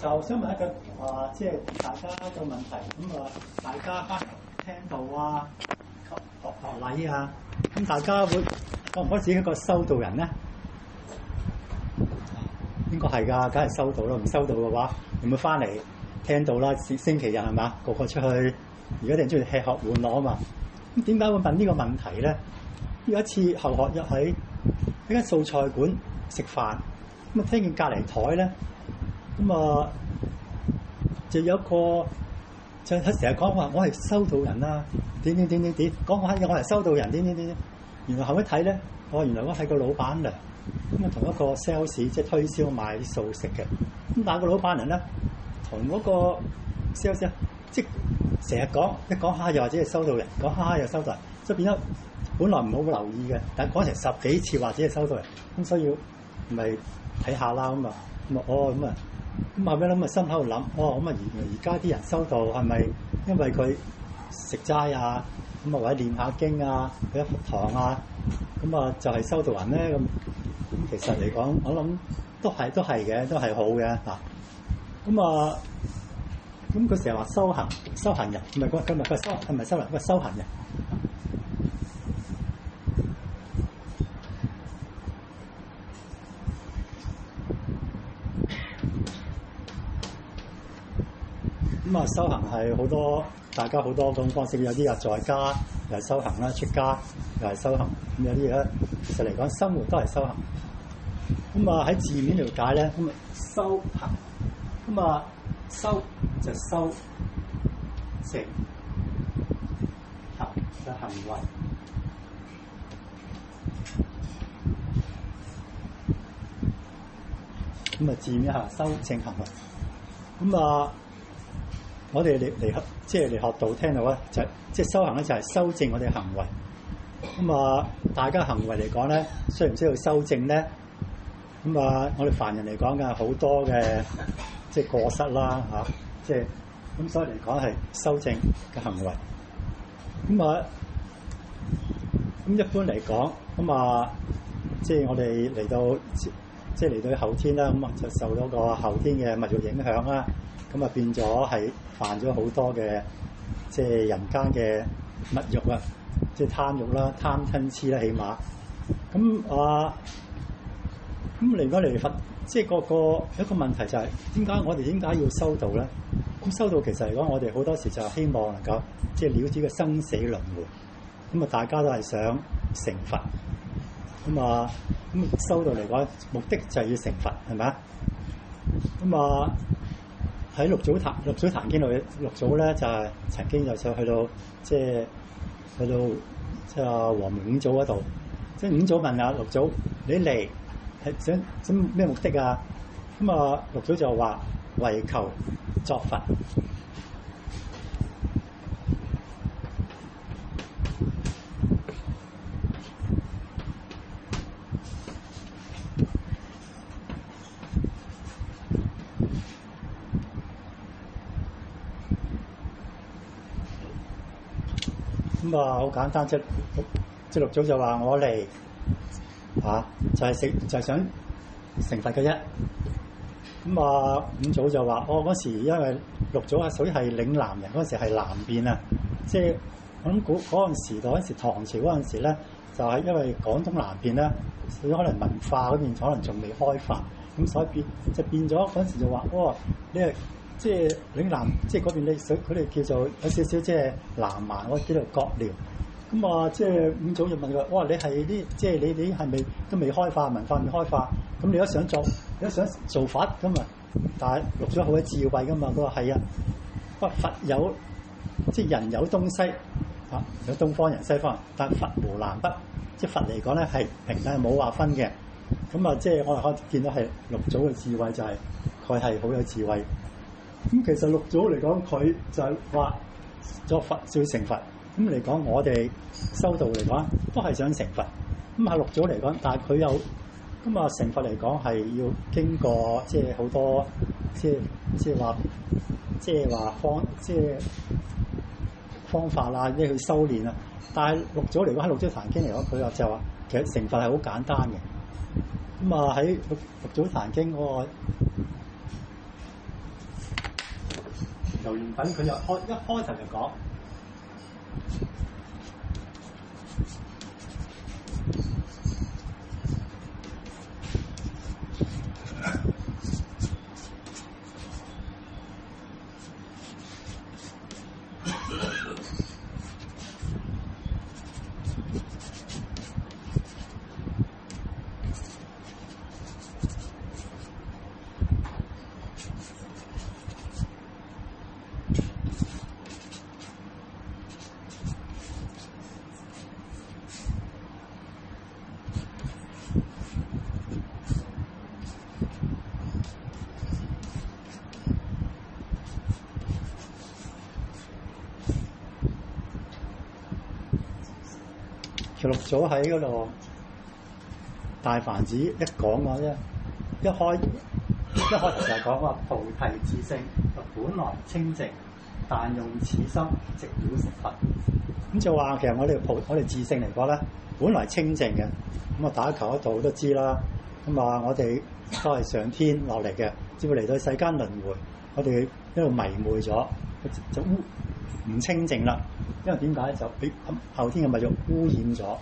就想問一個即係大家一個問題。大家翻嚟聽道啊、學禮啊，咁大家會覺唔覺得自己一個修道人咧？應該係㗎，梗係修道啦。唔修道嘅話，有冇翻嚟聽道啦？星期日係嘛？個出去，而家一定中意吃喝玩樂啊嘛。咁點解會問呢個問題咧？有一次後學日喺間素菜館食飯，咁啊聽見隔離台咧，咁就有一個就佢成日講話我係修道人啦，點講下我係修道人點。原來後尾睇咧，原來我係個老闆娘，咁啊同一個 sales 即係推銷賣啲素食嘅，咁但係個老闆娘咧同嗰個 sales 即係成日講一講下又或者係修道人，講下又修道人，所以變咗本來唔好留意嘅，但係講成10幾次或者係修道人，咁所以咪睇下啦咁啊後尾諗心喺度諗，而家啲人修道係咪因為佢食齋啊，咁或者練下經啊，去一佛堂啊，咁就係修道人咧咁。其實嚟講，我諗都係嘅，都係好嘅嗱。咁佢成日話修行人，唔係佢唔係修人，佢修行人。修行係好多，大家好多種方式，有啲人在家又係修行啦，出家又係修行，咁有啲嘢其實嚟講，生活都係修行。喺字面嚟解咧，修行，修就修成行嘅行為。字面下修正行為。我哋嚟學道聽到咧，就即係修行咧，就係修正我哋嘅行為。大家行為嚟講咧，需唔需要修正咧？我哋凡人嚟講嘅好多嘅即係過失啦嚇，即係咁，所以嚟講係修正嘅行為。咁一般嚟講，即係我哋嚟到即係嚟到後天啦，就受到個後天嘅物欲影響啦。變咗係犯咗好多嘅即係人間嘅物欲啊，即係貪欲啦、貪嗔痴啦，起碼嚟講嚟佛，即係個一個問題就係點解要修道咧？修道其實嚟講，我哋好多時就希望能夠即係了知個生死輪迴。大家都係想成佛。修道嚟講，目的就係要成佛，係咪啊？喺六祖壇經度，六祖咧就係曾經就想去到即係黃門五祖嗰度，即係五祖問六祖：你嚟係想咩目的啊？六祖就話：為求作佛。好簡單，即係六祖就話我嚟就係想成佛嘅啫。五祖就話嗰時因為六祖屬於係嶺南人，嗰時係南邊啊，即係我諗嗰陣時代，嗰時唐朝嗰陣時咧，就係因為廣東南邊咧，可能文化嗰邊可能仲未開發，咁所以變咗嗰陣時就話你係。即係嶺南，即係嗰邊佢哋叫做有少少即係南蠻，我叫做獦獠。即係五祖就問佢：你係啲即係你係咪都未開化，文化未開化？咁你都想做佛咁啊？但係六祖好有智慧噶嘛？佢話係啊，佛有即係人有東西有東方人、西方人，但佛無南北，即係佛嚟講咧係平等，係冇劃分嘅。即係我哋可以見到係六祖嘅智慧，就係佢係好有智慧。其實六祖嚟講，佢就係話作佛就要成佛。嚟講，我哋修道嚟講，都係想成佛。六祖嚟講，但係佢有成佛嚟講係要經過即係好多即係話方法啦，即係去修練啊。但係六祖嚟講，喺六祖壇經嚟講，佢就話其實成佛係好簡單嘅。喺六祖壇經嗰個造園品，佢就一開頭就講。六祖喺嗰度大梵寺一講嘅啫，一開就係講話菩提自性本來清淨，但用此心直了成佛。咁就話其實我哋自性嚟講咧，本來清淨嘅。咁啊，大家求得道都知啦。咁啊，我哋都係上天落嚟嘅，只會嚟到世間輪迴，我哋一路迷昧咗，就唔清淨啦。因為點解就俾後天嘅物欲污染咗？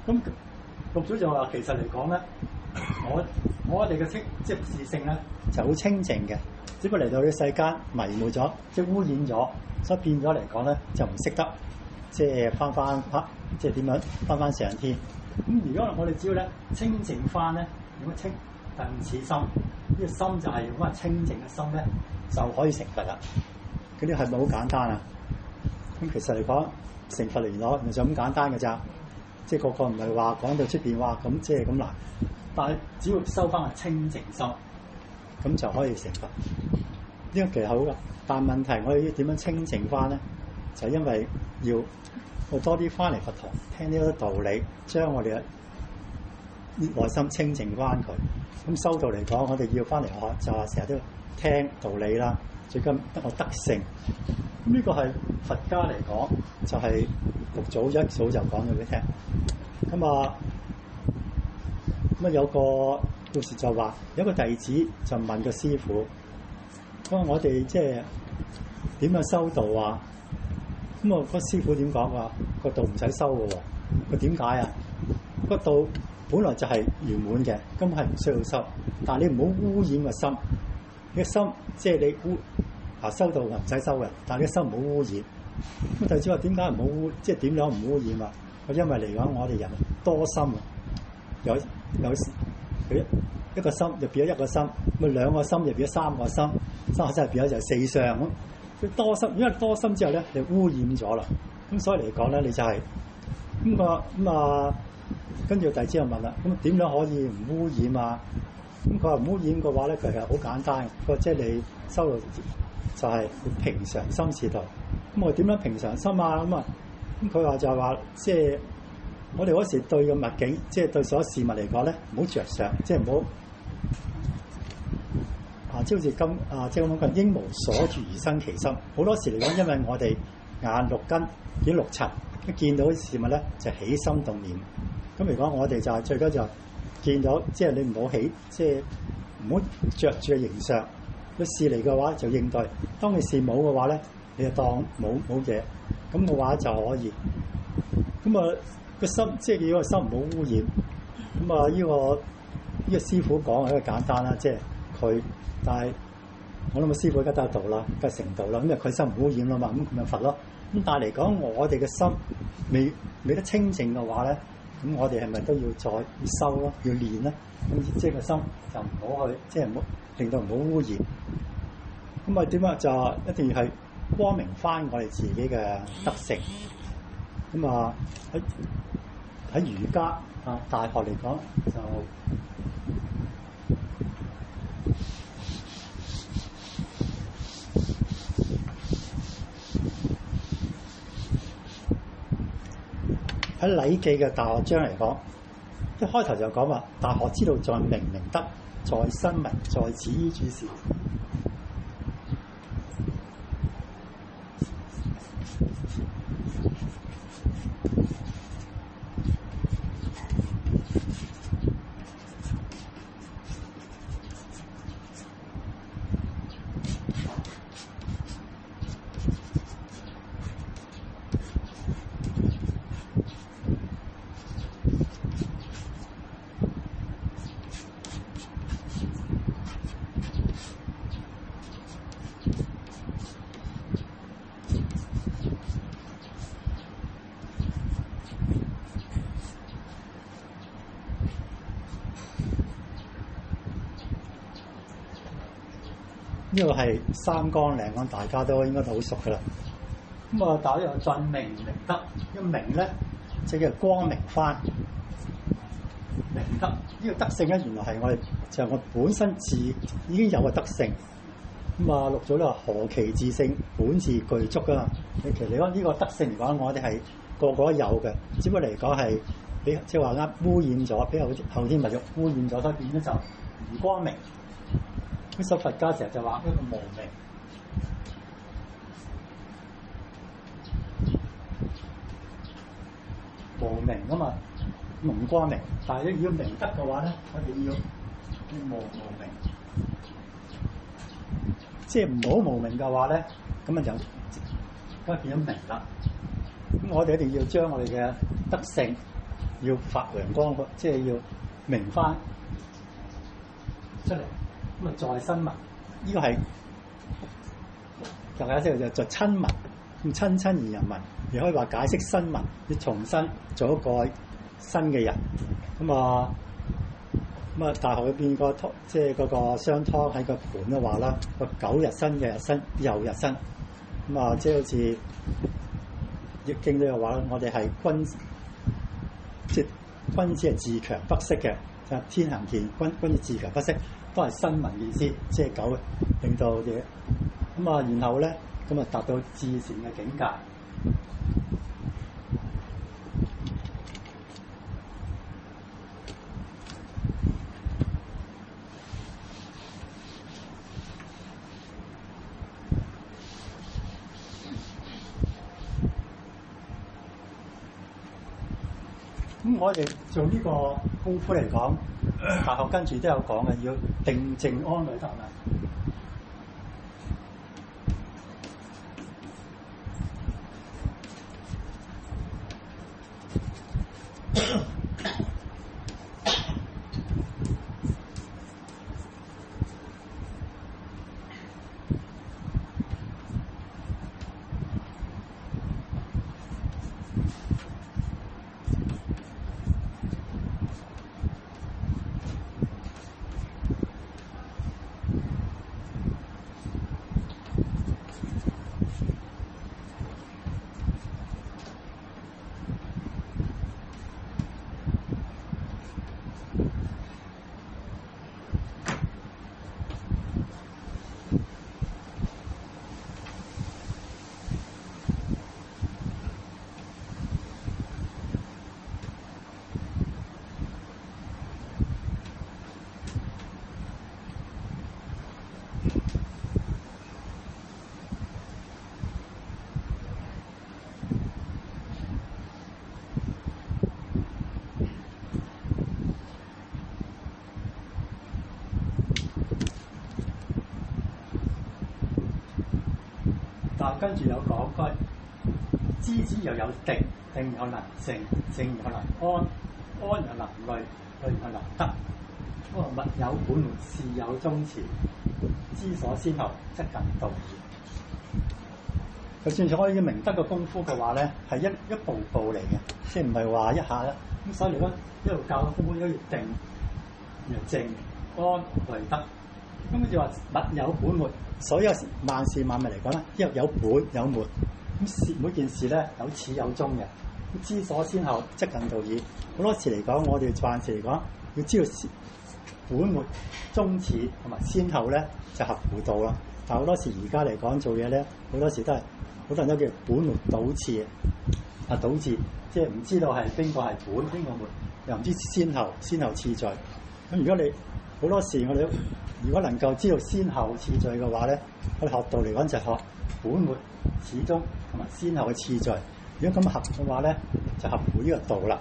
咁六祖就話其實嚟講咧，我哋嘅即係自性咧就好清淨嘅，只不過嚟到呢世間迷昧咗，即係污染咗，所以變咗嚟講咧就唔識得即係翻即係點樣翻上天。咁如果我哋只要咧清淨翻咧，點樣清？但此心呢個心就係用翻清淨嘅心咧，就可以成佛啦。嗰啲係咪好簡單啊？咁其實嚟講，成佛嚟講就咁簡單嘅咋，即係個唔係話講到出邊話咁即係咁難，但係只要收翻個清淨心，咁就可以成佛。呢個其實好噶，但係問題我哋要點樣清淨翻咧？就係因為要我多啲翻嚟佛堂聽呢啲道理，將我哋嘅內心清淨翻佢。咁修道嚟講，我哋要翻嚟學就係成日都聽道理啦，最緊得個德性。咁呢個係佛家嚟講，就係六祖一早就講咗俾你聽。咁有個故事就話，有一個弟子就問個師傅：咁我哋即係點樣修道啊？咁個師傅點講話？個道唔使修嘅喎。佢點解啊？個道本來就係圓滿嘅，根本係唔需要修。但係你唔好污染個心。你個心即係你修道唔使修嘅，但係你個心唔好污染。咁弟子話：點解唔好污？即係點樣唔污染啊？因為嚟講，我哋人多心啊，有一個心就變咗一個心，咁兩個心就變咗三個心，三個心就變咗就四相咁。佢多心，因為多心之後咧，你污染咗啦。咁所以嚟講咧，你就係跟住弟子又問啦：咁點樣可以唔污染啊？咁佢話唔污染嘅話咧，其實好簡單。佢話即係你修道就係平常心是道。咁我點樣平常心啊？咁佢話就係話，即係我哋嗰時對個物境，即係對所有事物嚟講咧，唔好着想，即係唔好即係好似即係咁講，應無所住而生其心。好多時嚟講，因為我哋眼六根見六塵，一見到啲事物咧就起心動念。咁嚟講，我哋就係最緊就見到，即係你唔好起，即係唔好着住嘅形象。個事嚟嘅話就應對，當你事冇嘅話咧，你就當冇嘢，咁嘅話就可以。咁個心即係要個心唔好污染。咁呢個師傅講係一個簡單啦，即係佢，但係我諗個師傅而家得道啦，梗係成道啦，咁就佢心唔污染啦嘛，咁咪佛咯。咁但係嚟講，我哋嘅心未得清淨嘅話咧，咁我哋係咪都要再修咯，要練咧？咁即係個心就唔好去，即係唔好令到唔好污染。咁點啊？就一定要係光明翻我哋自己嘅德性。咁喺儒家大學嚟講就喺《禮記》嘅大學章嚟講，一開頭就講話大學之道在明明德，在親民，在止於主事。呢個係三綱領講，大家都應該都好熟噶啦。咁啊，打呢個俊明明德，呢個明咧即係叫光明翻。明德呢個德性咧，原來係就係我本身已經有嘅德性。咁啊，六祖都話何其自性，本自具足噶嘛。其實你講呢個德性嚟講，我哋係個個都有嘅，只不過嚟講係俾即係話啱污染咗，俾後天物欲污染咗，所以變咗就唔光明。咁所以佛家成日就話一個無明。無明啊嘛，唔光明。但係要明德嘅話咧，我哋要無明。即係唔好無明嘅話咧，咁啊就變咗明啦。咁我哋一定要將我哋嘅德性要發揚光，即係要明翻出嚟。咁啊，在身民呢個係大家知道就親民，咁親而人民，亦可以話解釋新民，要重新做一個新嘅人。咁啊，大學裏邊個湯，即係嗰個商湯喺個盤都話啦，個9日新嘅日新又日新。咁啊，即係好似易經都有話，我哋係君子係自強不息嘅，就天行健，君子自強不息，都係新民意思，即係9令到嘢。咁啊，然後咧，咁啊達到至善嘅境界。咁我哋做呢個功夫嚟講，大學跟住都有講嘅，要定靜安慮得啦。跟住有講句，知止又有定，定又能靜，靜又能安，安又能慮，慮又能得。嗰個物有本末，事有終始，知所先後，則近道矣。就算可以明德嘅功夫嘅話咧，係一步步嚟嘅，即係唔係話一下啦。咁所以嚟講，一路教嘅功夫都要定、要靜、安、慮、得。咁佢就話物有本末。所有萬事萬物嚟講咧，因為有本有末，咁每件事咧有始有終嘅。知所先後，則近道矣。好多時嚟講，我哋辦事嚟講，要知道本末、終始同埋先後咧，就合乎道啦。但係好多時而家嚟講做嘢咧，好多時都係好多人都叫本末倒置啊，倒置即係唔知道係邊個係本邊個末，又唔知先後次序。咁如果你好多時我哋如果能夠知道先後次序嘅話咧，我哋學道嚟講就係學本末始終同埋先後嘅次序。如果咁合嘅話咧，就合乎呢個道啦。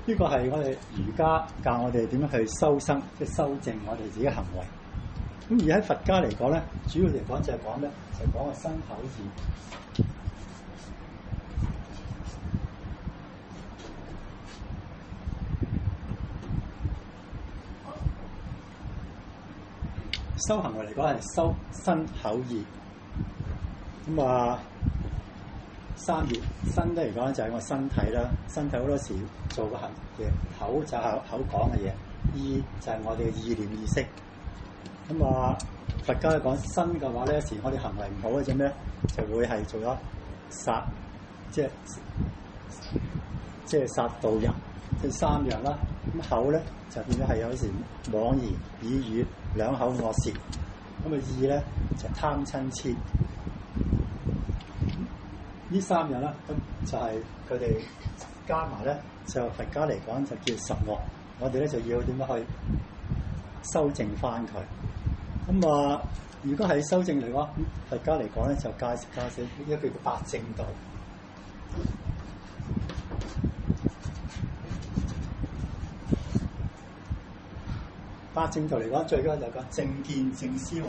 呢個係我哋儒家教我哋點樣去修身，即係修正我哋自己嘅行為。咁而喺佛家嚟講咧，主要嚟講就係講咩？就係講個身口意。修行為嚟講係修身口意。咁啊，三業身咧嚟講就係我身體啦，身體好多時做個行嘅，口就係口講嘅嘢，意就係我哋嘅意念意識。咁啊，佛家講身嘅話咧，有時我哋行為唔好嘅啫咩，就會係做咗殺，即係殺盜淫，即係三樣啦。咁口咧就變咗係有時妄言綺語，兩口惡舌。咁啊意咧就貪嗔痴。呢三樣啦，咁就係佢哋加埋咧，就佛家嚟講就叫十惡。我哋咧就要點樣去修正翻佢。咁啊，如果係修正嚟講，佛家嚟講咧就介紹一個叫八正道。八正道嚟講，最緊要就係個正見正思維。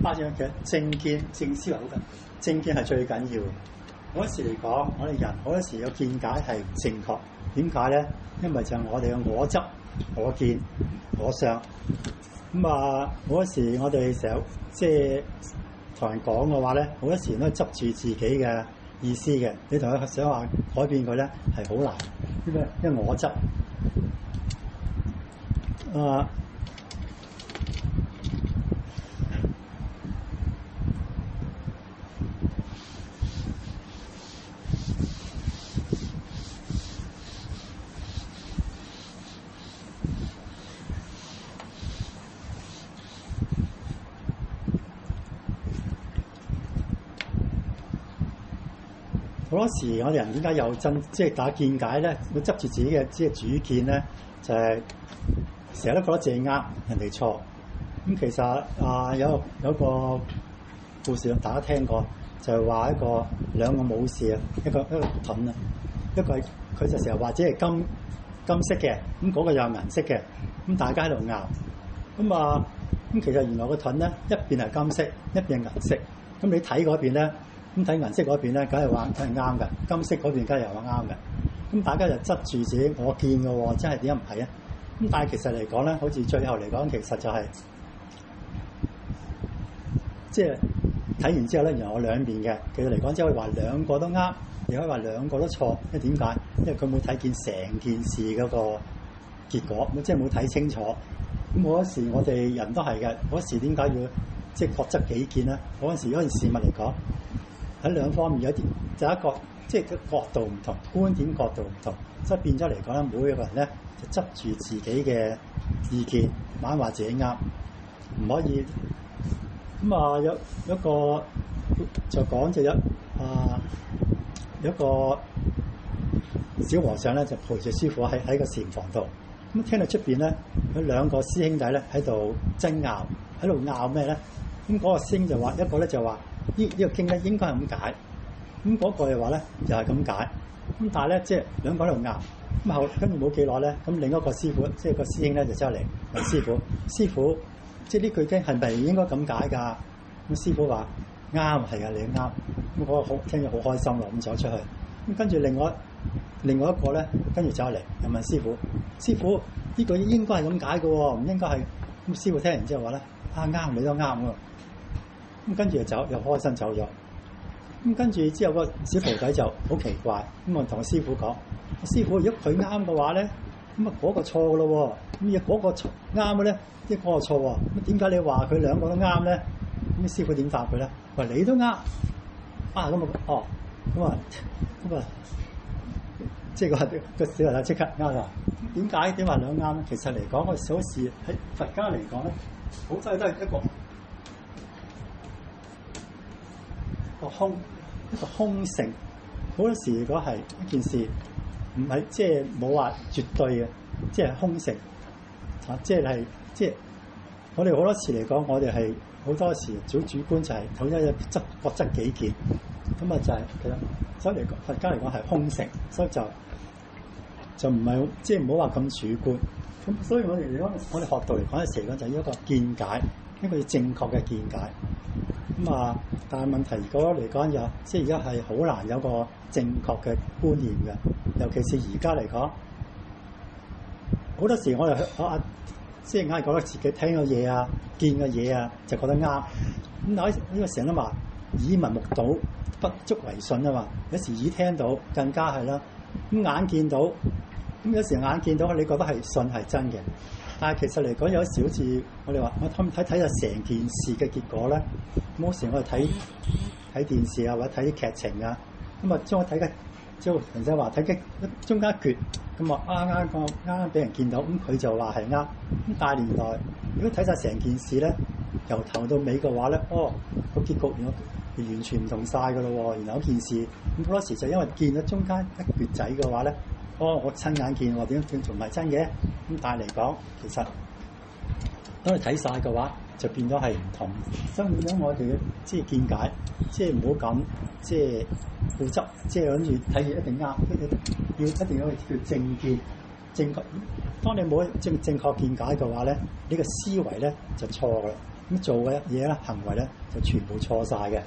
八正嘅正見正思維好緊，正見係最緊要嘅。好多時嚟講，我哋人好多時有見解係唔正確。點解咧？因為就係我哋嘅我執、我見、我相。咁啊，好多時我哋成日即係同人講嘅話咧，好多時都係執住自己嘅意思嘅。你同佢想話改變佢咧，係好難。因為我執好多時，我哋人點解有即係打見解咧？會執住自己嘅即係主見咧，就係成日都覺得自己啱，人哋錯。咁其實有個故事大家聽過，就係話兩個武士啊，一個盾啊，一個係佢就成日或者係金色嘅，咁嗰個又係銀色嘅，咁大家喺度拗。咁其實原來個盾咧，一邊係金色，一邊係銀色。咁你睇嗰邊咧？咁睇銀色嗰邊咧，梗係話梗係啱嘅；金色嗰邊梗係又話啱嘅。咁大家就執住自己我見嘅喎，真係點解唔係啊？咁但係其實嚟講咧，好似最後嚟講，其實就係即係睇完之後咧，原來我兩邊嘅。其實嚟講，即係可以話兩個都啱，亦可以話兩個都錯。因為點解？因為佢冇睇見成件事嗰個結果，即係冇睇清楚。咁好多時我哋人都係嘅，嗰時點解要即係各執己見咧？嗰陣時嗰件事物嚟講。喺兩方面有啲，就一個即係個角度唔同，觀點角度唔同，所以變咗嚟講咧，每一個人咧就執住自己嘅意見，猛話自己啱，唔可以。有一個就講就有一個小和尚咧，就陪住師傅喺個禪房度。咁聽到出邊咧，有兩個師兄弟咧喺度爭拗，喺度拗咩咧？咁嗰個師兄就話，一個咧就話。呢個經咧應該係咁解，咁嗰個又話咧又係咁解，咁但係咧即係兩個喺度拗，咁後跟住冇幾耐咧，咁另一個師傅即係個師兄咧就走嚟問師傅，即係呢句經係咪應該咁解㗎？咁師傅話啱，係啊，你啱。咁嗰個好聽咗好開心咯，咁走出去。咁跟住另外一個咧，跟住走嚟又問師傅呢句應該係咁解嘅喎，唔應該係。咁師傅聽完之後話咧啱，你都啱喎。咁跟住就走，又開心走咗。咁跟住之後個小徒弟就好奇怪，咁我同個師傅講：師傅，如果佢啱嘅話咧，咁啊嗰個錯嘅咯喎，咁嗰個啱嘅咧，即係嗰個錯喎。咁點解你話佢兩個都啱咧？咁師傅點答佢咧？話你都啱。咁即係個小徒弟即刻啱啦。點話兩啱咧？其實嚟講，個小事喺佛家嚟講咧，好多都係一個空性。好多時如果係一件事唔係即係冇話絕對嘅，即係空性啊！即係我哋好多時嚟講，我哋係好多時最主觀就係頭一各執己見，咁啊就係其實所以嚟講佛家嚟講係空性，所以就唔係即係唔好話咁主觀。咁所以我哋嚟講，我哋學道嚟講嘅時候就要一個見解，一個正確嘅見解。但係問題如果嚟講有，即係而家係好難有個正確嘅觀念嘅，尤其是而家嚟講，好多時我哋即係硬係覺得自己聽嘅嘢啊、見嘅嘢啊，就覺得啱。咁咁呢個成日都話耳聞目睹不足為信啊嘛，有時耳聽到更加係啦。咁眼見到，咁有時眼見到你覺得係信係真嘅，但係其實嚟講有時好似我哋話我睇下成件事嘅結果咧。咁有時我哋睇電視啊，或者睇啲劇情啊，咁啊將我睇嘅即係人哋話睇嘅中間一橛，咁啊啱俾人見到，咁佢就話係啱。咁但係原來如果睇晒成件事咧，由頭到尾嘅話咧，個結局完全唔同晒㗎咯喎。然後嗰件事咁好多時就因為見咗中間一橛仔嘅話咧，我親眼見喎，點解仲唔係真嘅？咁但係嚟講，其實當你睇晒嘅話，就變咗係唔同。所以變咗我哋嘅即係見解，即係唔好咁即係固執，即係諗住睇嘢一定啱，一定要叫正見正確。當你冇正確見解嘅話咧，呢個思維咧就錯㗎啦。咁做嘅嘢咧，行為咧就全部錯晒嘅。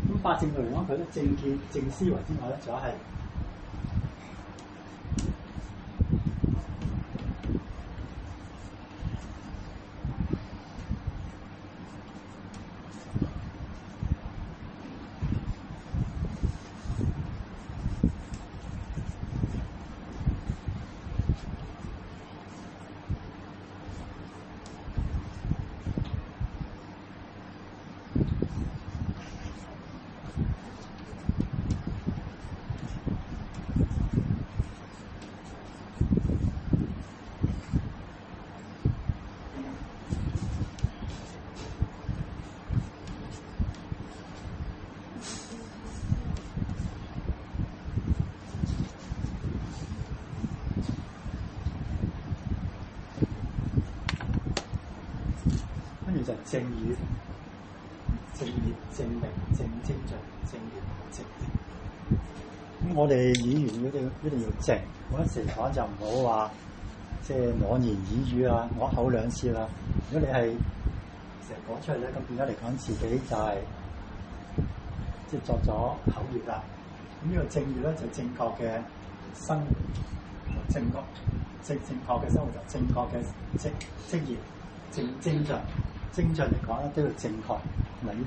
咁八正道嚟講，佢咧正見、正思維之外咧，仲有係就正語、正業、正名、正精進、正言、正業。咁我哋語言一定要正。嗰陣時講就唔好話即係妄言綺語啊，惡口兩舌啦。如果你係成日講出嚟咧，咁變咗嚟講自己就係即係作咗口業啦。咁呢個正業咧就正確嘅生活，正確嘅生活就正確嘅職業，精進。精進嚟講咧都要正確，同埋要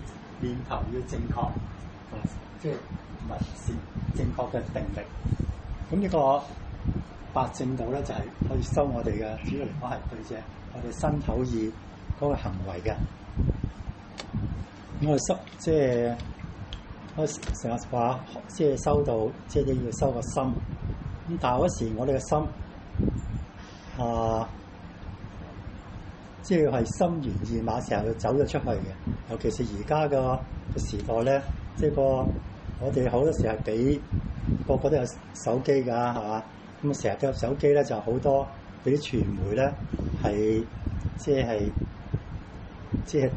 念頭要正確，即係同埋是正確嘅定力。咁呢個八正道咧就係可以收我哋嘅，主要嚟講係對啫我哋身口意嗰個行為嘅。我哋收即係我成日話，即係收到，即係要收個心。咁但係嗰時我哋嘅心即係係心猿意馬，成日要走咗出去嘅。尤其是而家個時代咧，即係我哋好多時係俾個個都有手機㗎，係嘛？咁成日都有手機咧，就好多俾啲傳媒咧係即係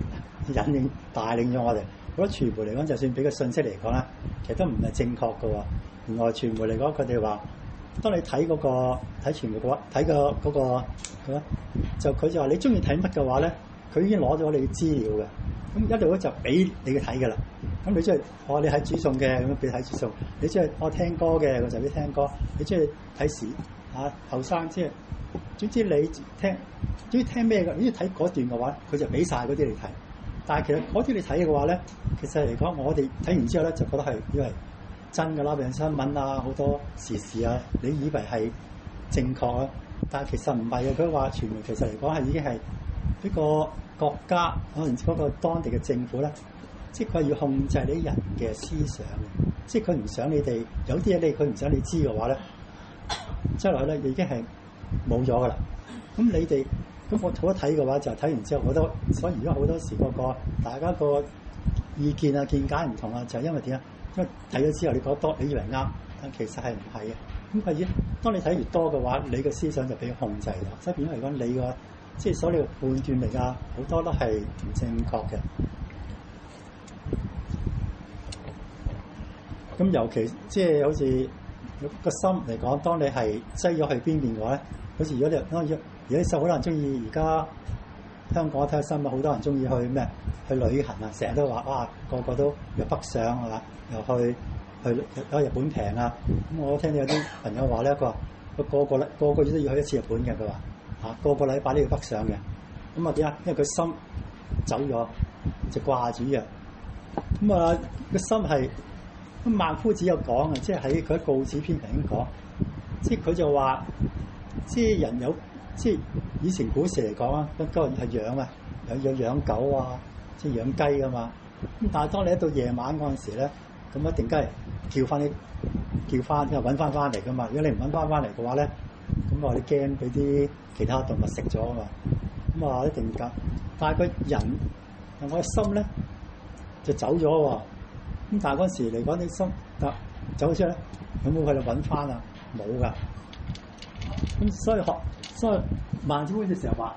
引領帶領咗我哋。好多傳媒嚟講，就算俾個信息嚟講咧，其實都唔係正確㗎喎。原來傳媒嚟講，佢哋話，當你睇嗰個睇傳媒嘅話，睇嗰個就佢就話你中意睇乜嘅話咧，佢已經攞咗你嘅資料嘅，咁一路咧就俾你去睇㗎啦。咁你中意你睇煮餸嘅，咁俾睇煮餸；你中意聽歌嘅，我就俾聽歌；你中意睇時後生，即係總之你中意聽咩嘅，你中意睇嗰段嘅話，佢就俾晒嗰啲你睇。但係其實嗰啲你睇嘅話咧，其實嚟講，我哋睇完之後咧，就覺得係因為真㗎啦，譬如新聞啊，好多時事啊，你以為係正確啊，但係其實唔係嘅。佢話傳媒其實嚟講係已經係呢個國家可能嗰個當地嘅政府咧，即係佢係要控制你人嘅思想嘅，即係佢唔想你哋有啲嘢佢唔想你知嘅話咧，將來咧已經係冇咗㗎啦。咁你哋咁我好多睇嘅話就睇完之後，所以而家好多時大家個意見啊見解唔同啊，就係因為點啊？因為睇咗之後你覺得多，你以為啱，但其實係唔係嘅。咁係當你睇越多嘅話，你嘅思想就俾控制咗。所以變咗嚟講，你個即係所謂嘅判斷力啊，好多都係唔正確嘅。咁尤其即係好似個心嚟講，當你係擠咗去邊邊嘅話咧，好似如果你受好多人中意，而家香港睇下新聞，好多人中意去咩？去旅行啊！成日都話哇，個個都入北上係嘛？又去日本平啊！咁我聽到有啲朋友話咧，佢話個個月都要去一次日本嘅，佢話個個禮拜都要北上嘅。咁啊點啊？因為佢心走咗，就掛住藥。咁啊個心係咁，萬夫子有講啊，即係喺佢喺告子篇嚟講，即係佢就話，即係人有即係以前古時嚟講啊，嗰個係養啊，有養狗啊，即係養雞啊嘛。咁但係當你一到夜晚嗰陣時咧，咁一定梗係叫翻，因為揾翻嚟噶嘛。如果你唔揾翻嚟嘅話咧，咁我哋驚俾啲其他動物食咗啊嘛。咁啊一定㗎。但係個人我嘅心咧就走咗喎。咁但係嗰時嚟講啲心走咗出咧，有冇去度揾翻啊？冇㗎。咁所以孟子好似成日話。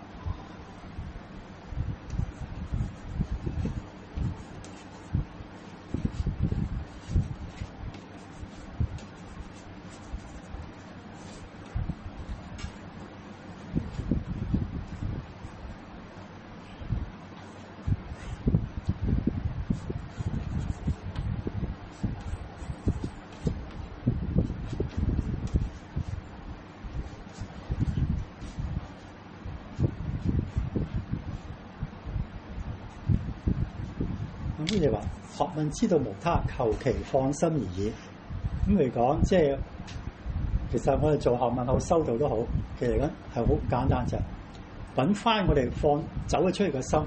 咁你話學問之道無他，求其放心而已。咁嚟講，即係其實我哋做學問好修道都好，其實嚟講係好簡單啫。揾翻我哋放走咗出去嘅心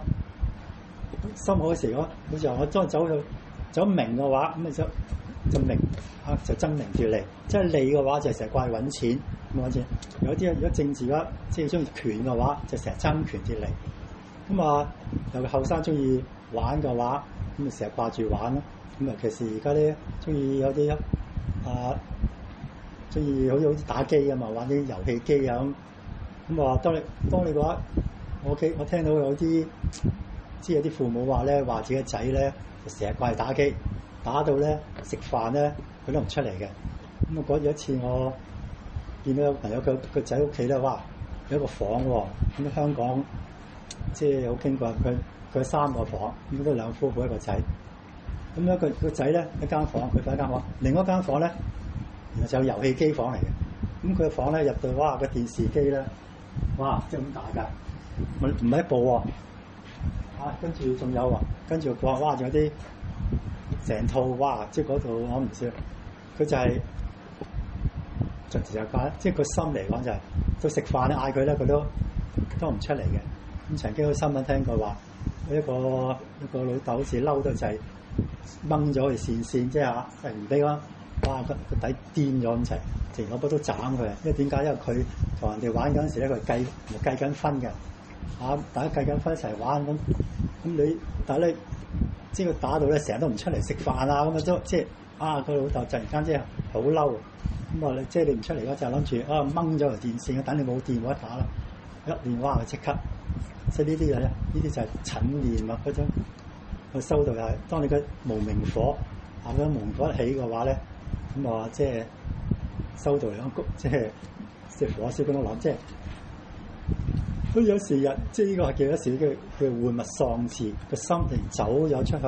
好嘅時候，好似話我當走名嘅話，咁就名啊就爭名奪利。即係利嘅話就成日掛住揾錢咁揾錢。有啲如果政治嘅話，即係中意權嘅話，就成日爭權奪利。咁啊，尤其後生中意玩嘅話，咁咪成日掛住玩咯。咁尤其是而家咧，中意有啲中意好似打機啊嘛，玩啲遊戲機啊咁。咁啊，當你嘅話，我聽到有啲即係有啲父母話咧，話自己仔咧就成日掛住打機，打到咧食飯咧佢都唔出嚟嘅。咁啊，嗰有一次我見到有朋友個仔屋企咧，哇有一個房喎。咁香港即係好經過，佢有3個房，咁都兩夫婦一個仔。咁咧個仔咧一間房，佢瞓一間房，另一間房咧原來就有遊戲機房嚟嘅。咁佢個房咧入到，哇個電視機咧，哇即係咁大㗎，唔係一部喎。跟住仲有喎，跟住哇仲有啲成套，哇即係嗰度我唔知，佢就係就慣，即係個心嚟講就係到食飯嗌佢咧，佢都唔出嚟嘅。咁曾經有新聞聽過話，一個老豆好似嬲得滯，掹咗條線，即係唔俾我，哇個底癲咗咁滯，直情攞把刀斬佢。因為點解？因為佢同人哋玩嗰陣時咧，佢計緊分嘅，大家計緊分一齊玩咁你，但係咧即係佢打到咧成日都唔出嚟食飯啊咁啊，都即係個老豆突然間即係好嬲，咁即係你唔出嚟嗰就諗住掹咗條電線，等你冇電冇得打啦，一電話就即刻。即係呢啲嘢咧，呢啲就係診念啊！嗰種去修道又係，當你嘅無明火嗰無明火一起嘅話咧，咁即係修道嚟講，即係火燒咁多諗，即係都有時日，即係呢個係幾多時叫玩物喪志，個心靈走咗出去。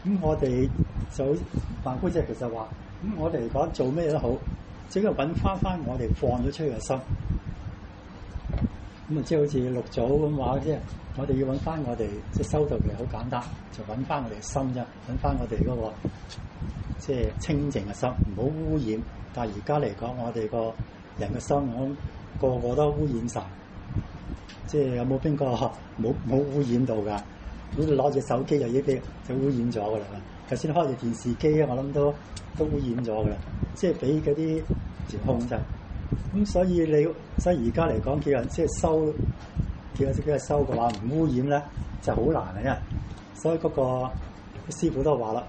咁我哋就范夫子其實話，咁我哋嚟講做咩都好，只要揾翻我哋放咗出去嘅心。咁即係好似六祖咁話，即係我哋要揾翻我哋即係修道嘅好簡單，就揾翻我哋嘅心啫，揾翻我哋嗰個即係清淨嘅心，唔好污染。但係而家嚟講，我哋個人嘅心，我個個都污染晒。即係有冇邊個冇污染到㗎？如果你攞住手機就已經就污染咗㗎啦。就算開住電視機啊，我諗都污染咗㗎啦。即係俾嗰啲控制。咁所以而家嚟講，叫人即係修，叫自己係修嘅話，唔污染咧就好難嘅。因為所以嗰個師傅都話啦，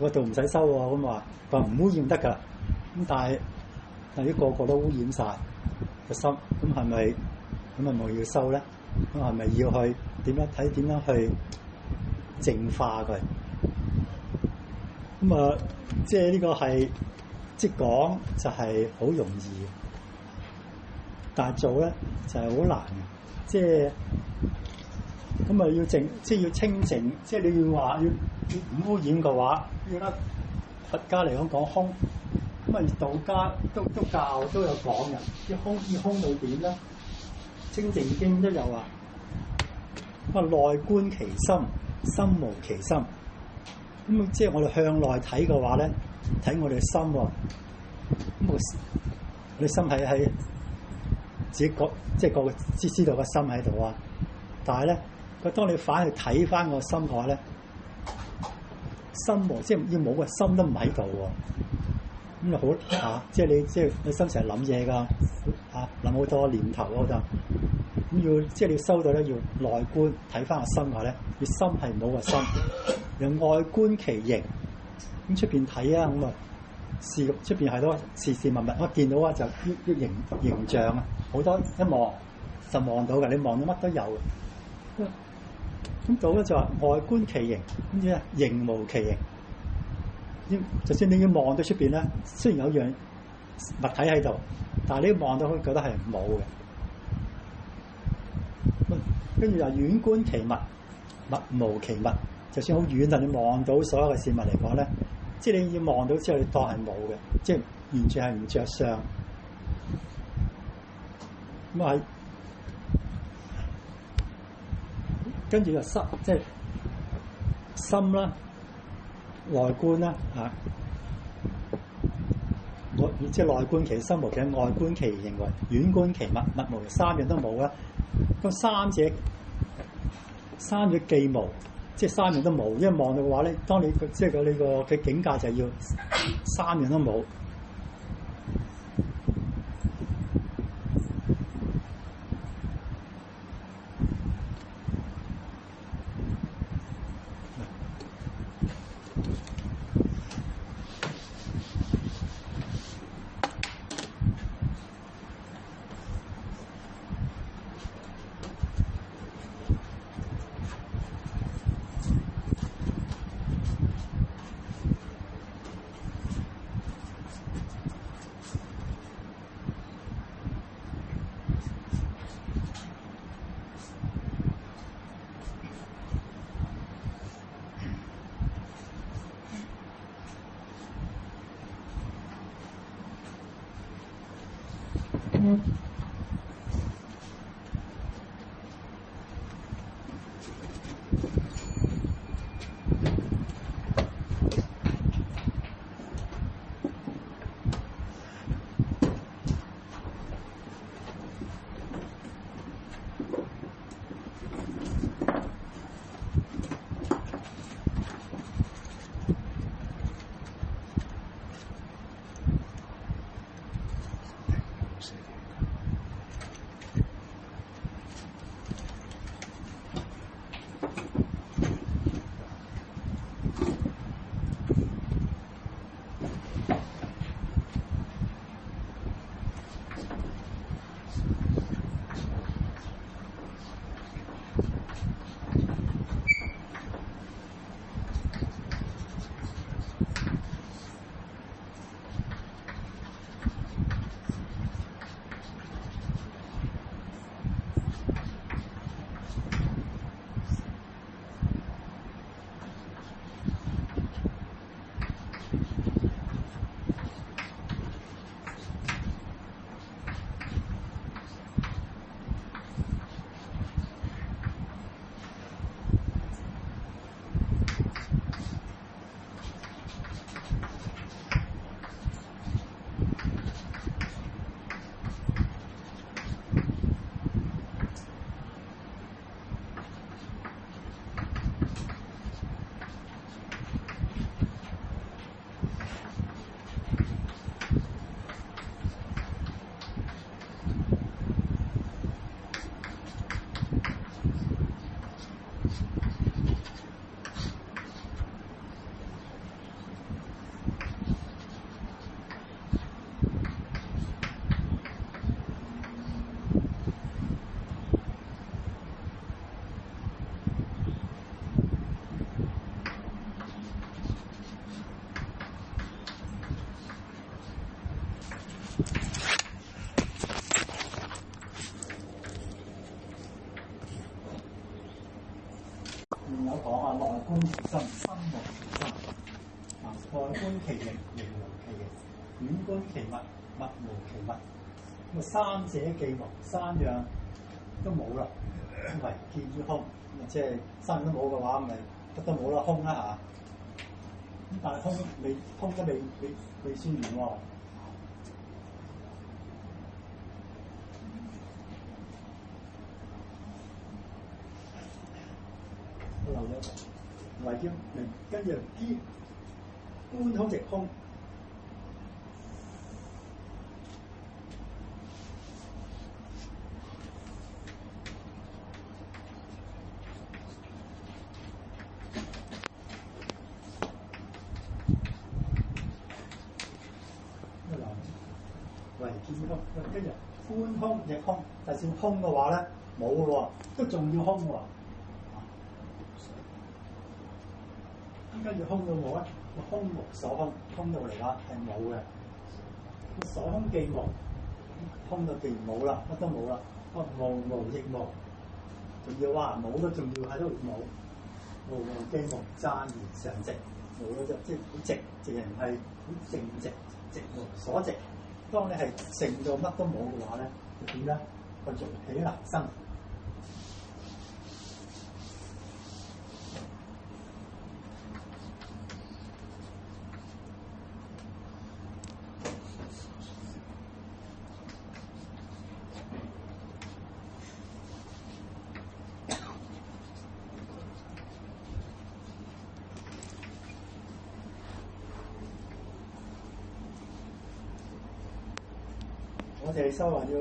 嗰度唔使修喎。咁話唔污染得㗎。咁但係個個都污染晒個心，咁係咪要修咧？咁係咪要去點樣去淨化佢？咁即係呢個係即係講就係好容易，但係做咧就係好難嘅。即係咁要淨，即係要清淨，即係你要話要唔污染嘅話，要得佛家嚟講空。咁道家都教都有講嘅，啲空到點咧？清淨經都有話，咁啊內觀其心，心無其心。咁即係我哋向內睇嘅話咧，睇我哋嘅心喎。咁我哋心喺自己即係個知道個心喺度啊。但係咧，當你反去睇翻個心嘅話咧，心無即係要冇個心都唔喺度喎。咁就好嚇，即係你心成日諗嘢㗎嚇，諗好多念頭嗰度。咁即係你要收到咧，要內觀睇翻個心嘅話咧，你心係冇個心，用外觀其形。咁出邊睇啊，咁啊視出邊係多事事物物，我見到啊就啲形象啊，好多一望就望到嘅，你望到乜都有嘅。咁到咧就話外觀其形，跟住咧形無其形。就算你要望到出邊咧，雖然有樣物體喺度，但係你望到佢覺得係冇嘅。跟住又遠觀其物，物無其物。就算好遠，但你望到所有嘅事物嚟講咧，即係你要望到之後，你當係冇嘅，即係完全係唔着相。咁啊，跟住就心，即係心啦。內觀啦嚇，即係內觀其心無其形，外觀其形為遠觀其物，物無其三樣都冇啦。咁三者既無，即係三樣都冇。因為望到嘅話咧，當你即係你個嘅境界就係要三樣都冇。有講啊，內觀其心，心無其心；外觀其形，形無其形；遠觀其物，物無其物。咁三者既無，三樣都冇啦，為見於空。咁即係生都冇嘅話，咪乜都冇啦，空啦嚇。咁但係空都未算完喎。漏咗為叫明，跟住兼觀空亦空。為見於空，跟住觀空亦空。就算空嘅話咧，冇嘅喎，都仲要空喎。跟住空到冇咧，空無所空，空到嚟啦係冇嘅。所空既無，空到既然冇啦，乜都冇啦。無亦無，仲要話冇都仲要喺度冇。無既無，湛然常寂。冇咗就即係好寂，直情係好靜寂，寂無所寂。當你係靜到乜都冇嘅話咧，就點咧？個dục起難生。我哋修話要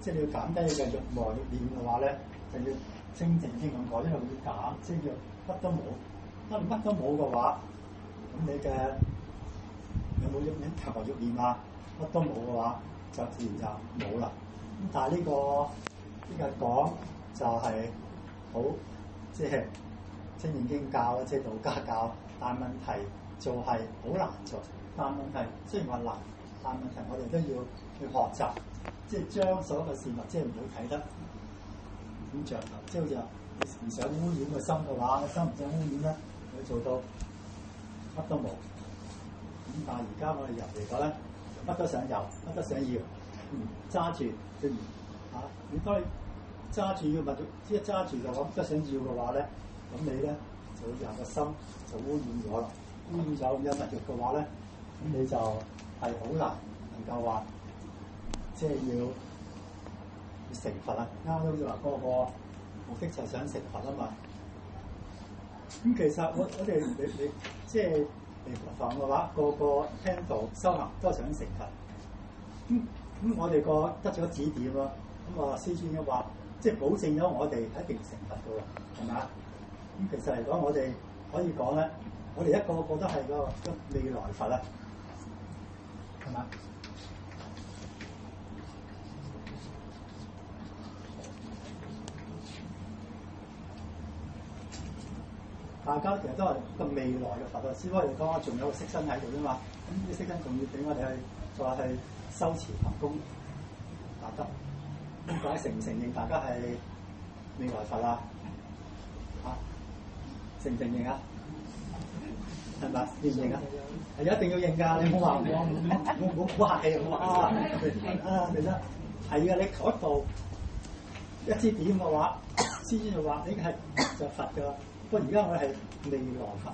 即係你要減低你嘅慾望慾念嘅話咧，就要清靜先咁講，因為要減，即係要乜都冇。當你乜都冇嘅話，咁你嘅有冇慾念、求慾念啊？乜都冇嘅話，就自然就冇啦。咁但係呢個講就係好即係清淨經教即係道家教，但問題做係好難做。但問題雖然話難，但問題我哋都要去學習，即係將所有嘅事物，即係唔好睇得點着頭。即係好似話你唔想污染個心嘅話，個心唔想污染咧，你做到乜都冇。咁但係而家我哋人嚟講咧，乜都想有，乜都想要，揸住即係嚇。你當你揸住要物，即係揸住嘅話，都想要嘅話咧，咁你咧就會有個心就污染咗啦。污染咗有物欲嘅話咧，咁你就係好難能夠話即係要成佛啦。啱都好似話個目的就係想成佛啊嘛。咁其實我哋你即係嚟佛堂嘅話，個聽道修行都係想成佛。咁我哋個得咗指點咯。咁啊，師尊嘅話，即係保證咗我哋一定成佛嘅喎，係咪啊？咁其實嚟講，我哋可以講咧，我哋一個個都係個未來佛啦，係嘛？大家其實都係個未來嘅佛啊，只不過嚟講，仲有個色身喺度啫嘛。咁呢啲色身仲要俾我哋去再去修持行功達得。咁大家承唔承認大家係未來佛啊？承唔承認啊？係咪？認唔認啊？係一定要認㗎！你唔好話我唔好客氣，唔好話其實係啊！你嗰度一支點嘅話，師尊就話你係就佛㗎。不過而家我係未來佛，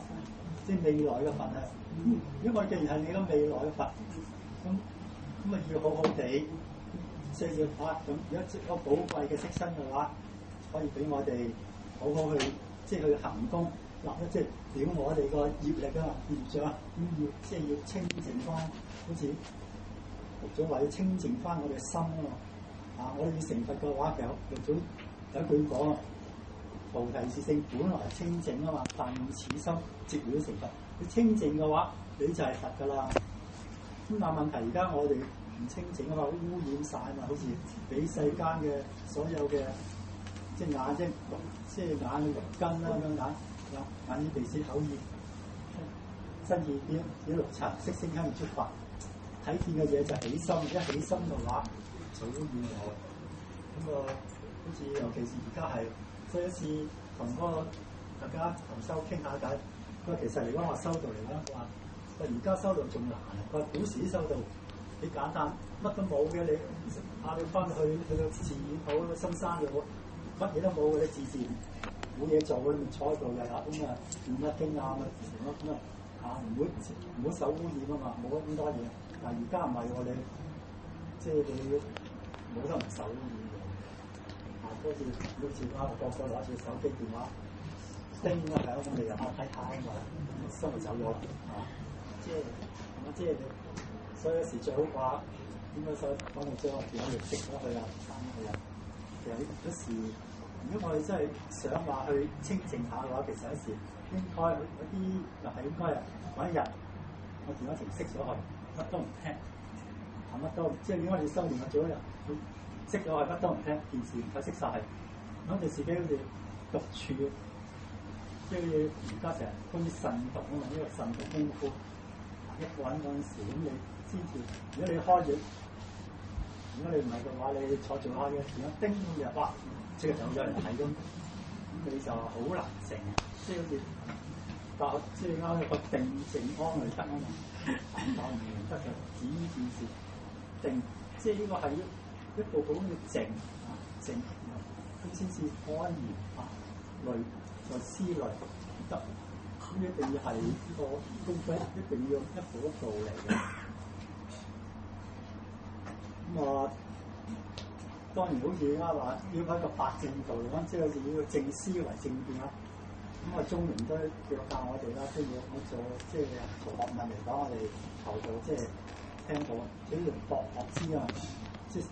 即係未來嘅佛啊！因為既然係你嘅未來嘅佛，咁啊要好好地即係要咁如果個寶貴嘅色身嘅話，可以俾我哋好好去即係去行功，即係表我哋個業力啊、業障，要即係要清淨翻，好似六祖話要清淨翻我哋心啊嘛！我哋要成佛嘅話，其實六祖有一句講啊。菩提是性本來清淨啊嘛，但以此心直了成佛。你清淨嘅話，你就係佛噶啦。咁但問題而家我哋唔清淨啊嘛，污染晒啊嘛，好似俾世間嘅所有嘅即係眼睛，即係眼嘅六根啦咁樣眼耳鼻舌口意，身意啲六塵色聲香味觸法，睇見嘅嘢就起心，一起心嘅話就污染我。咁好似尤其是而家係。所以一次同大家同修傾下偈，佢話其實嚟講話修道嚟講，佢話而家修道仲難啊！佢話古時啲修道幾簡單，乜都冇嘅你，你翻去個寺院好深山度，乜嘢都冇，你自然冇嘢做，你咪坐喺度日日咁啊，念下經啊，咪成咯咁啊嚇，唔會受污染啊嘛，冇咁多嘢。但而家唔係喎，你即係你冇得唔受污染嘅。啊，好似個個攞住手機電話叮啊係咯，咁你又睇下啊嘛，生活走咗啦嚇，即係你，所以有時最好話點解所以講到將個電話嚟熄咗佢啊，刪咗佢啊。其實有時，如果我哋真係想話去清靜下嘅話，其實有時應該嗰啲又係應該啊，嗰一日我電話程熄咗佢，乜都唔聽，乜都即係應該你修練我做一日，熄咗佢乜都唔聽，電視唔睇熄晒，咁你自己好似獨處，即係而家成日好似慎獨啊嘛，呢個慎獨功夫，一個人嗰陣時咁你先至，如果你開咗。如果你唔係嘅話，你坐住下嘅電話叮咁就哇，即係就有人睇咁，咁你就好難靜，即係好似但即係啱一個定靜安嚟得啊嘛，但唔得就只件事定，即係呢個係一步步咁嘅靜啊靜，咁先至安然啊慮再思慮得，咁一定要係呢個功夫，一定要一步一步嚟嘅。咁當然好似而家話要喺個八正道嚟講，即係好似要正思維正見啦。咁中庸都教我哋啦，即係要我做即係從學問嚟講，我哋求道即係聽到，只要博學之啊，即係。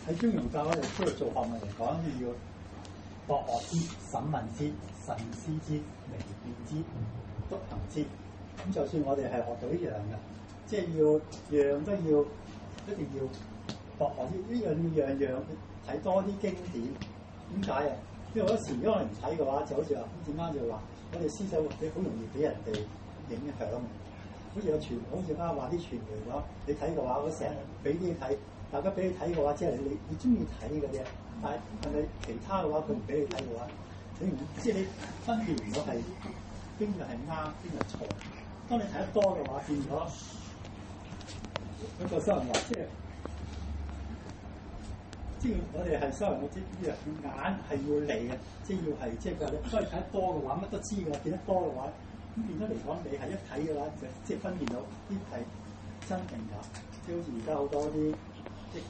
喺中庸教我哋出嚟做學問嚟講，要博學之、審問之、慎思之、明辨之、篤行之。咁就算我哋係學到一樣嘅，即係要樣都要一定要博學啲，呢樣要樣樣睇多啲經典。點解啊？因為好多時如果我哋唔睇嘅話，就好似話點解就話我哋思想你好容易俾人哋影響。好似有傳，好似話啲傳媒咁，你睇嘅話，我成日俾啲睇，大家俾你睇嘅話，即係你中意睇嘅啫。但係咪其他嘅話，佢唔俾你睇嘅話，你唔即係你分辨唔到係邊個係啱，邊個係錯。當你睇得多嘅話，變咗嗰個修人話，即係我哋係修人，我知呢樣眼係要嚟嘅，即係要係即係佢哋。所以睇得多嘅話，乜都知嘅，見得多嘅話。咁變咗嚟講，你係一睇嘅話，就即係分辨到呢係真定假。即係好似而家好多啲即係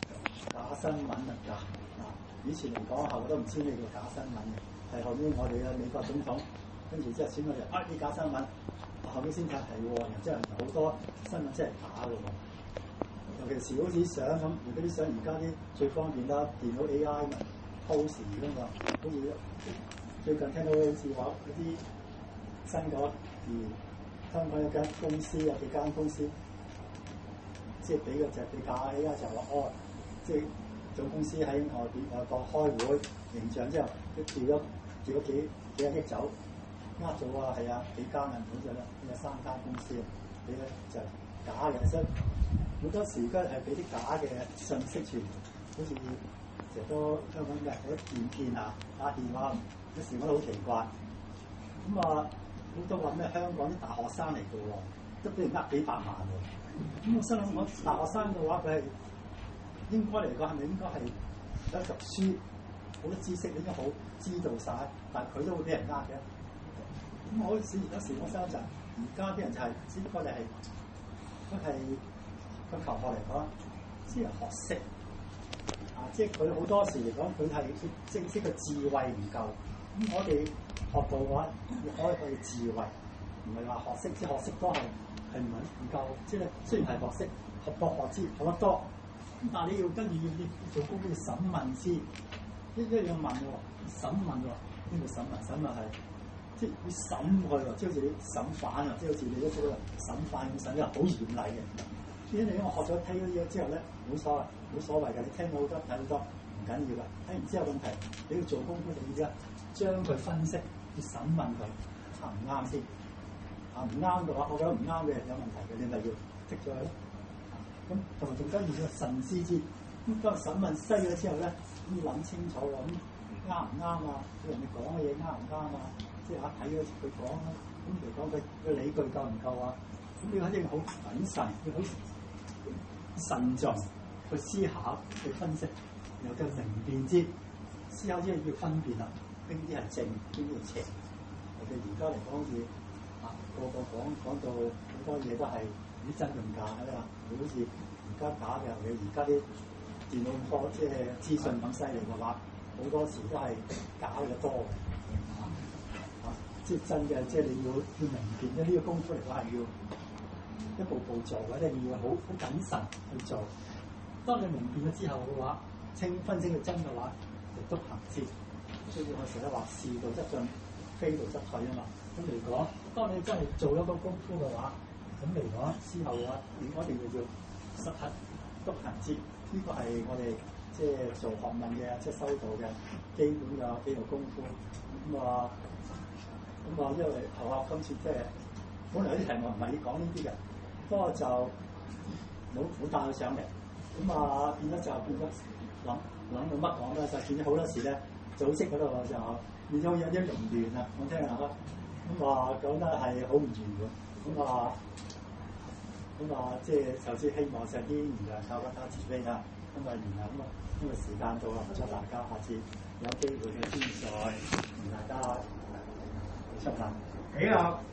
假新聞啊假啊！以前嚟講後都唔知咩叫假新聞嘅，係後面我哋嘅美國總統跟住之後選我哋啲假新聞，後面先睇係喎，然之後好多新聞真係假嘅喎。尤其是好似相咁，而家啲相而家啲最方便啦，電腦 AI 嘛 pose 㗎嘛，好似最近聽到好似話嗰啲。新嗰香港有間公司有幾間公司，即係俾個就俾價，依家就話即係總公司喺外國開會形象之後，都調咗幾多億走，呃咗啊，係啊，幾間銀行咗啦，有3間公司，俾咧就假嘅，所以好多時而家係俾啲假嘅信息傳，好似成日都香港嘅嗰啲電騙啊，打電話，有時我都好奇怪，咁好多話咩香港啲大學生嚟嘅喎，都俾人呃幾百萬喎。咁我心諗，我大學生嘅話，佢係應該嚟講係咪應該係有讀書，好多知識應該好知道晒，但係佢都會俾人呃嘅。咁我有時我想就而家啲人就係只不過你係佢係個求學嚟講，只係學識啊，即係佢好多時嚟講，佢係正式嘅智慧唔夠，咁我哋學道嘅話，可以去智慧，唔係話學識，即係學識都係唔夠。即係雖然係學識，學多學知學得多，咁但係你要跟住要做功夫要審問先，一樣問喎，審問喎，邊個審問？審問係即係要審佢喎，即係好似你審犯啊，即係好似你嗰個審犯咁審，又好嚴厲嘅。因為我學咗睇嗰啲嘢之後咧，冇所謂嘅，你聽到好多睇好多唔緊要嘅。睇完之後問題，你要做功夫就要將佢分析，要審問佢啱唔啱先。唔啱嘅話，我覺得唔啱嘅有問題嘅，你咪要剔咗佢咯。咁同埋仲跟住個慎思之，咁當審問西咗之後咧，咁要諗清楚喎，咁啱唔啱啊？人哋講嘅嘢啱唔啱啊？即係睇咗佢講啦，咁嚟講佢理據夠唔夠啊？咁你肯定好謹慎，要好慎重去思考、去分析，然後就明辨之。思考之後要分辨啦，邊啲係正，邊啲係邪。我哋而家嚟講好似個講到好多嘢都係啲真定假㗎啦，好似而家打嘅嘢，而家啲電腦科即係資訊咁犀利嘅話，好多時都係假嘅多嘅。即係真嘅，即係你要明辨咧，呢個功夫嚟講係要一步步做嘅，你要好謹慎去做。當你明辨咗之後嘅話，分析佢真嘅話，就篤行之。所以我成日話事到則進，非道則退啊嘛。咁嚟講，當你真係做咗個功夫嘅話，咁嚟講之後嘅話，你一定要實行篤行之。呢個係我哋即係做學問嘅，即係修道嘅基本嘅幾條功夫。咁因為學校今次即係本來啲題目唔係要講呢啲嘅，不過就冇帶佢上嚟，變咗諗到乜講咧，就變咗好多時咧組織嗰度就變咗有啲凌亂啊！我聽下講得係好唔完嘅，即係首先希望上啲唔能夠不加慈悲啦，然後因為時間到啦，唔該大家，下次有機會嘅先再同大家出嚟。